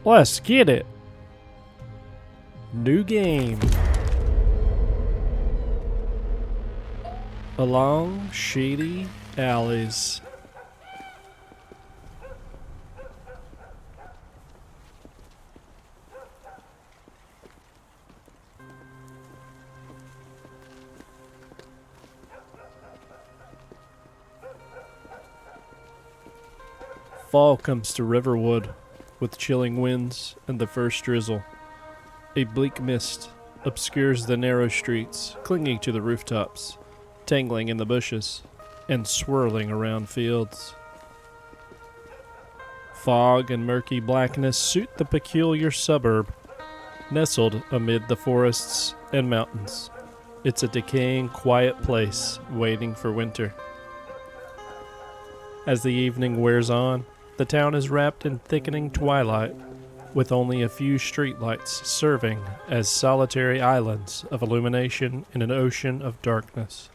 Let's get it. New game. Along shady alleys. Fall comes to Riverwood with chilling winds and the first drizzle. A bleak mist obscures the narrow streets, clinging to the rooftops, tangling in the bushes, and swirling around fields. Fog and murky blackness suit the peculiar suburb, nestled amid the forests and mountains. It's a decaying, quiet place waiting for winter. As the evening wears on, the town is wrapped in thickening twilight, with only a few streetlights serving as solitary islands of illumination in an ocean of darkness.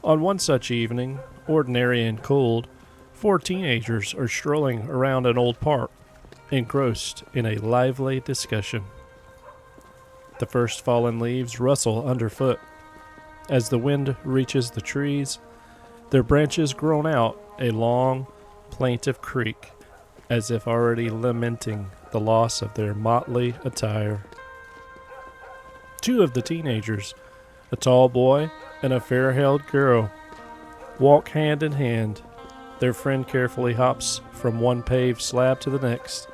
On one such evening, ordinary and cold, 4 teenagers are strolling around an old park, engrossed in a lively discussion. The first fallen leaves rustle underfoot. As the wind reaches the trees, their branches groan out a long, plaintive creak, as if already lamenting the loss of their motley attire. 2 of the teenagers, a tall boy and a fair-haired girl, walk hand in hand. Their friend carefully hops from one paved slab to the next,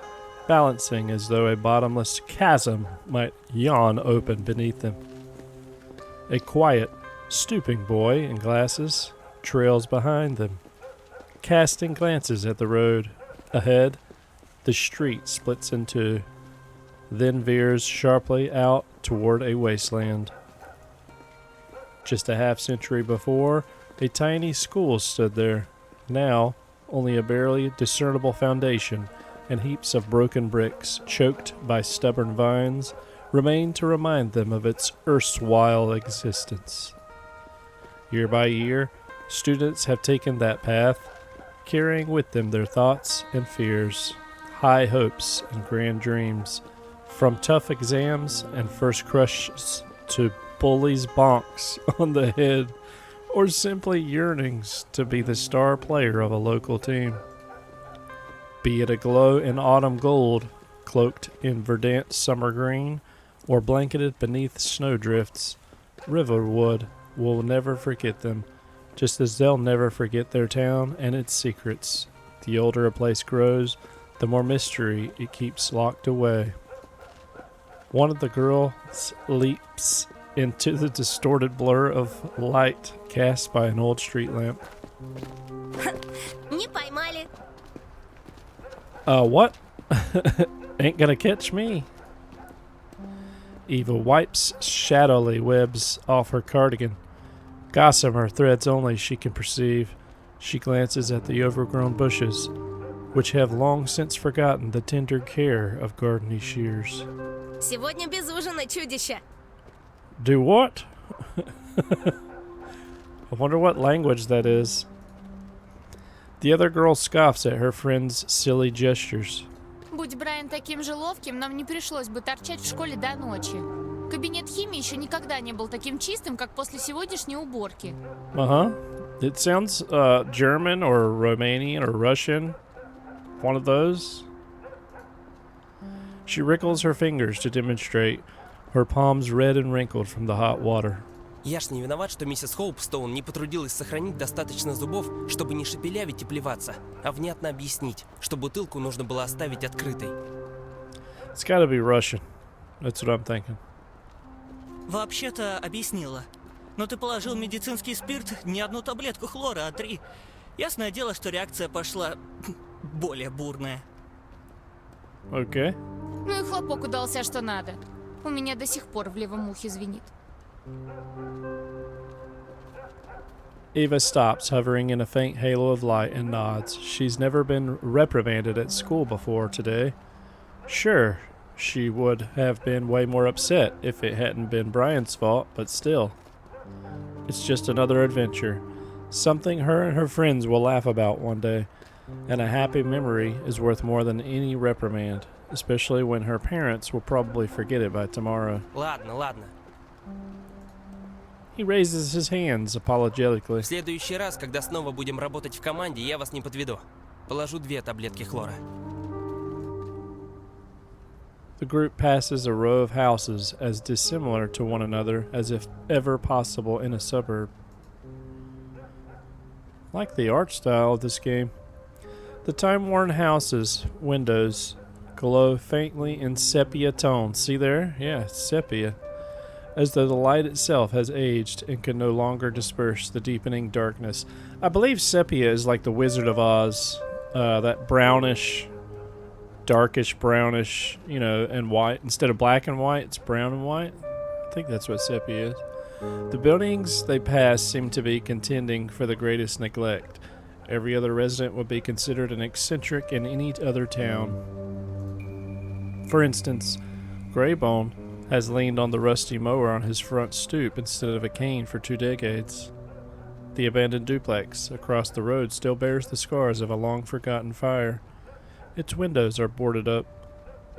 balancing as though a bottomless chasm might yawn open beneath them. A quiet, stooping boy in glasses trails behind them, casting glances at the road. Ahead, the street splits in two, then veers sharply out toward a wasteland. Just a half-century before, a tiny school stood there. Now, only a barely discernible foundation and heaps of broken bricks, choked by stubborn vines, remain to remind them of its erstwhile existence. Year by year, students have taken that path, carrying with them their thoughts and fears, high hopes and grand dreams, from tough exams and first crushes to bullies' bonks on the head, or simply yearnings to be the star player of a local team. Be it aglow in autumn gold, cloaked in verdant summer green, or blanketed beneath snowdrifts, Riverwood will never forget them, just as they'll never forget their town and its secrets. The older a place grows, the more mystery it keeps locked away. One of the girls leaps into the distorted blur of light cast by an old street lamp. Не поймали. What? Ain't gonna catch me. Eva wipes shadowly webs off her cardigan. Gossamer threads only she can perceive. She glances at the overgrown bushes, which have long since forgotten the tender care of gardening shears. Сегодня без ужина, чудище. Do what? I wonder what language that is. The other girl scoffs at her friend's silly gestures. Будь Брайан таким же ловким, нам не пришлось бы торчать в школе до ночи. Кабинет химии еще никогда не был таким чистым, как после сегодняшней уборки. Uh-huh. It sounds German or Romanian or Russian. One of those. She wriggles her fingers to demonstrate, her palms red and wrinkled from the hot water. Я ж не виноват, что миссис Хоупстоун не потрудилась сохранить достаточно зубов, чтобы не шепелявить и плеваться, а внятно объяснить, что бутылку нужно было оставить открытой. It's gotta be Russian. That's what I'm thinking. Вообще-то объяснила. Но ты положил медицинский спирт не одну таблетку хлора, а 3. Ясное дело, что реакция пошла более бурная. Okay. Ну и хлопок удался, что надо. У меня до сих пор в левом ухе звенит. Eva stops, hovering in a faint halo of light, and nods. She's never been reprimanded at school before today. Sure, she would have been way more upset if it hadn't been Brian's fault, but still. It's just another adventure. Something her and her friends will laugh about one day. and a happy memory is worth more than any reprimand, especially when her parents will probably forget it by tomorrow. Ладно, ладно. He raises his hands apologetically. В следующий раз, когда снова будем работать в команде, я вас не подведу. Положу 2 таблетки хлора. The group passes a row of houses as dissimilar to one another as if ever possible in a suburb. Like the art style of this game. The time-worn houses' windows glow faintly in sepia tones. See there? Yeah, sepia. As though the light itself has aged and can no longer disperse the deepening darkness. I believe sepia is like the Wizard of Oz. That brownish, darkish brownish, and white. Instead of black and white, it's brown and white. I think that's what sepia is. The buildings they pass seem to be contending for the greatest neglect. Every other resident would be considered an eccentric in any other town. For instance, Greybone has leaned on the rusty mower on his front stoop instead of a cane for 2 decades. The abandoned duplex across the road still bears the scars of a long-forgotten fire. Its windows are boarded up.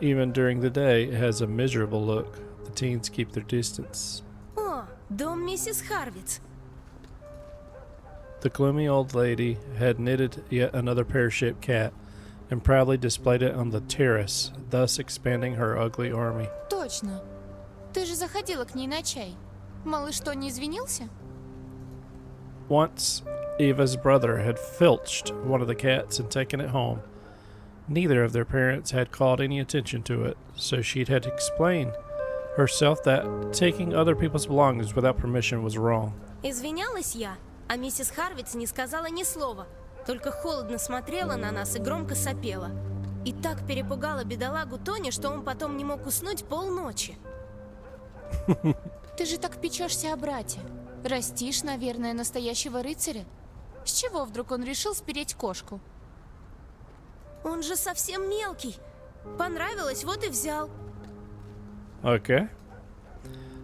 Even during the day, it has a miserable look. The teens keep their distance. О, дом миссис Харвиц. The gloomy old lady had knitted yet another pear-shaped cat and proudly displayed it on the terrace, thus expanding her ugly army. Точно. Ты же заходила к ней на чай. Малыш что, не извинился? Once, Eva's brother had filched one of the cats and taken it home. Neither of their parents had called any attention to it, so she'd had explained herself that taking other people's belongings without permission was wrong. Извинялась я, а миссис Харвиц не сказала ни слова, только холодно смотрела на нас и громко сопела. И так перепугала бедолагу Тони, что он потом не мог уснуть полночи. Ты же так печешься о брате. Растишь, наверное, настоящего рыцаря. С чего вдруг он решил спереть кошку? Он же совсем мелкий. Понравилось, вот и взял. Okay.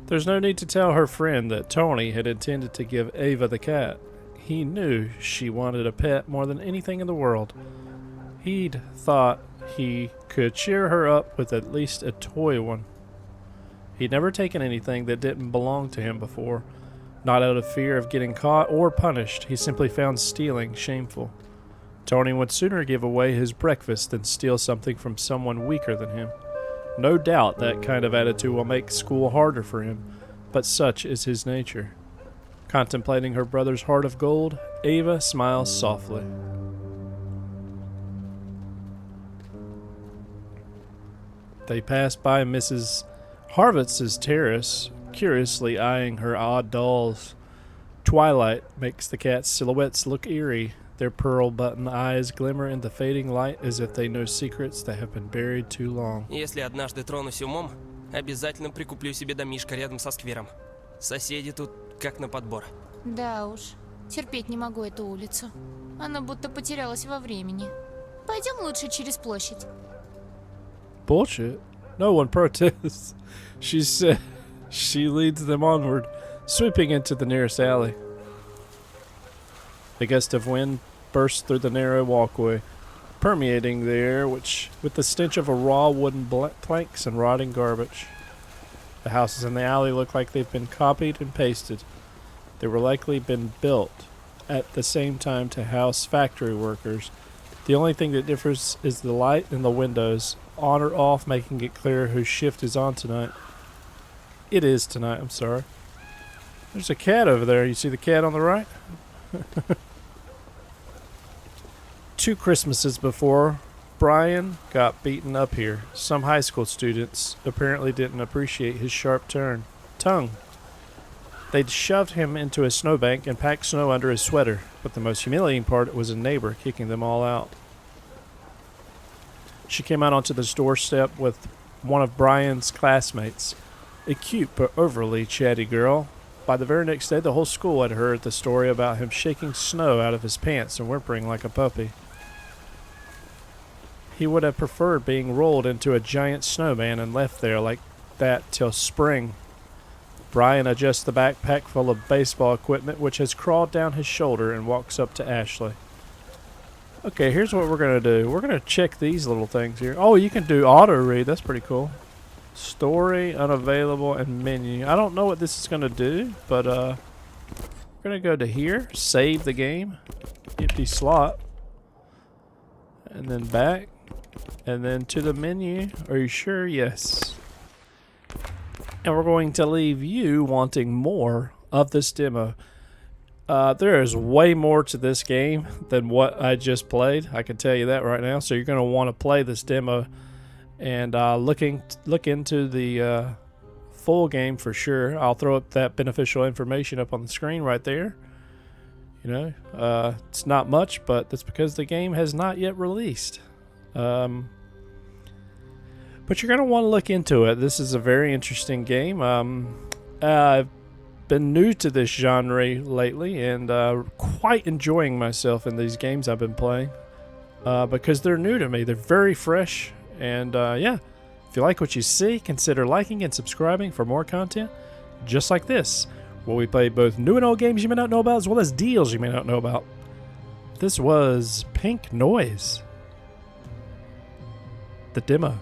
There's no need to tell her friend that Tony had intended to give Ava the cat. He knew she wanted a pet more than anything in the world. He'd thought he could cheer her up with at least a toy one. He'd never taken anything that didn't belong to him before. Not out of fear of getting caught or punished, he simply found stealing shameful. Tony would sooner give away his breakfast than steal something from someone weaker than him. No doubt that kind of attitude will make school harder for him, but such is his nature. Contemplating her brother's heart of gold, Ava smiles softly. They pass by Mrs. Harvitz's terrace, curiously eyeing her odd dolls. Twilight makes the cat's silhouettes look eerie. Their pearl-button eyes glimmer in the fading light as if they know secrets that have been buried too long. Если однажды тронусь умом, обязательно прикуплю себе домишко рядом со сквером. Соседи тут как на подбор. Да уж, терпеть не могу эту улицу. Она будто потерялась во времени. Пойдем лучше через площадь. Bullshit. No one protests. She said she leads them onward, sweeping into the nearest alley. A gust of wind bursts through the narrow walkway, permeating the air with the stench of a raw wooden planks and rotting garbage. The houses in the alley look like they've been copied and pasted. They were likely been built at the same time to house factory workers. The only thing that differs is the light in the windows, on or off, making it clear whose shift is on tonight. It is tonight, I'm sorry. There's a cat over there. You see the cat on the right? 2 Christmases before, Brian got beaten up here. Some high school students apparently didn't appreciate his sharp tongue. They'd shoved him into a snowbank and packed snow under his sweater, but the most humiliating part was a neighbor kicking them all out. She came out onto the doorstep with one of Brian's classmates, a cute but overly chatty girl. By the very next day, the whole school had heard the story about him shaking snow out of his pants and whimpering like a puppy. He would have preferred being rolled into a giant snowman and left there like that till spring. Brian adjusts the backpack full of baseball equipment, which has crawled down his shoulder, and walks up to Ashley. Okay, here's what we're gonna do. We're gonna check these little things here. Oh, you can do auto read. That's pretty cool. Story, unavailable, and menu. I don't know what this is gonna do, but we're gonna go to here, save the game, empty slot, and then back, and then to the menu. Are you sure? Yes. And we're going to leave you wanting more of this demo. There is way more to this game than what I just played. I can tell you that right now. So you're going to want to play this demo and look into the full game for sure. I'll throw up that beneficial information up on the screen right there. You know, it's not much, but that's because the game has not yet released. But you're going to want to look into it. This is a very interesting game. I've been new to this genre lately and quite enjoying myself in these games I've been playing because they're new to me. They're very fresh. And yeah, if you like what you see, consider liking and subscribing for more content just like this, where we play both new and old games you may not know about as well as deals you may not know about. This was Pink Noise, the demo.